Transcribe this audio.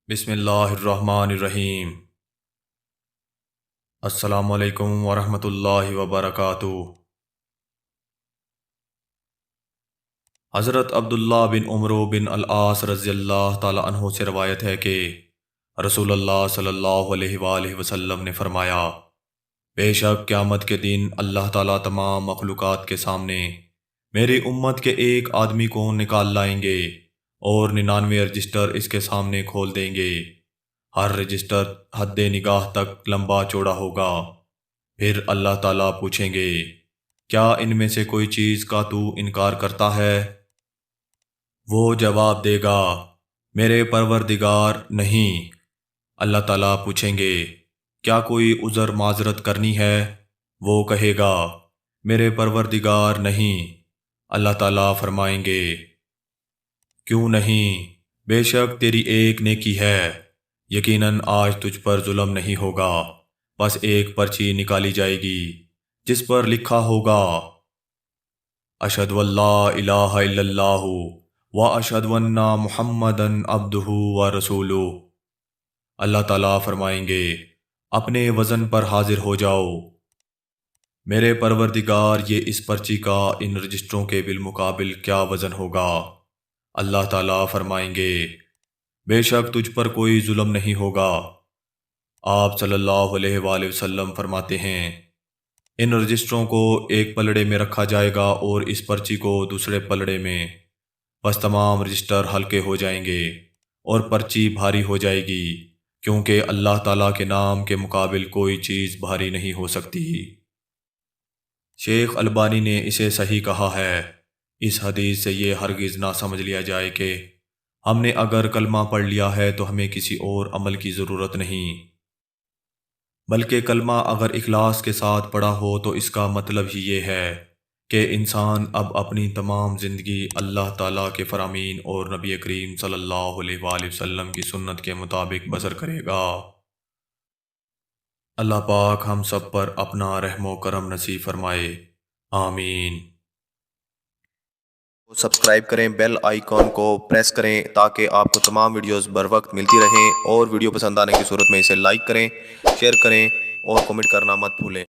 بسم اللہ الرحمن الرحیم۔ السلام علیکم ورحمۃ اللہ وبرکاتہ۔ حضرت عبداللہ بن عمرو بن العاص رضی اللہ تعالی عنہ سے روایت ہے کہ رسول اللہ صلی اللہ علیہ وآلہ وسلم نے فرمایا، بے شک قیامت کے دن اللہ تعالیٰ تمام مخلوقات کے سامنے میری امت کے ایک آدمی کو نکال لائیں گے اور 99 رجسٹر اس کے سامنے کھول دیں گے۔ ہر رجسٹر حد نگاہ تک لمبا چوڑا ہوگا۔ پھر اللہ تعالیٰ پوچھیں گے، کیا ان میں سے کوئی چیز کا تو انکار کرتا ہے؟ وہ جواب دے گا، میرے پروردگار نہیں۔ اللہ تعالیٰ پوچھیں گے، کیا کوئی عذر معذرت کرنی ہے؟ وہ کہے گا، میرے پروردگار نہیں۔ اللہ تعالیٰ فرمائیں گے، کیوں نہیں؟ بے شک تیری ایک نیکی ہے، یقیناً آج تجھ پر ظلم نہیں ہوگا۔ بس ایک پرچی نکالی جائے گی جس پر لکھا ہوگا، اشہد اللہ الہ الا اللہ و اشہد ان محمدً عبدہ و رسولہ۔ اللہ تعالیٰ فرمائیں گے، اپنے وزن پر حاضر ہو جاؤ۔ میرے پروردگار، یہ اس پرچی کا ان رجسٹروں کے بالمقابل کیا وزن ہوگا؟ اللہ تعالیٰ فرمائیں گے، بے شک تجھ پر کوئی ظلم نہیں ہوگا۔ آپ صلی اللہ علیہ وآلہ وسلم فرماتے ہیں، ان رجسٹروں کو ایک پلڑے میں رکھا جائے گا اور اس پرچی کو دوسرے پلڑے میں۔ بس تمام رجسٹر ہلکے ہو جائیں گے اور پرچی بھاری ہو جائے گی، کیونکہ اللہ تعالیٰ کے نام کے مقابل کوئی چیز بھاری نہیں ہو سکتی۔ شیخ البانی نے اسے صحیح کہا ہے۔ اس حدیث سے یہ ہرگز نہ سمجھ لیا جائے کہ ہم نے اگر کلمہ پڑھ لیا ہے تو ہمیں کسی اور عمل کی ضرورت نہیں، بلکہ کلمہ اگر اخلاص کے ساتھ پڑھا ہو تو اس کا مطلب ہی یہ ہے کہ انسان اب اپنی تمام زندگی اللہ تعالیٰ کے فرامین اور نبی کریم صلی اللہ علیہ وآلہ وسلم کی سنت کے مطابق بسر کرے گا۔ اللہ پاک ہم سب پر اپنا رحم و کرم نصیب فرمائے، آمین۔ سبسکرائب کریں، بیل آئیکن کو پریس کریں تاکہ آپ کو تمام ویڈیوز بر وقت ملتی رہیں، اور ویڈیو پسند آنے کی صورت میں اسے لائک کریں، شیئر کریں اور کمنٹ کرنا مت بھولیں۔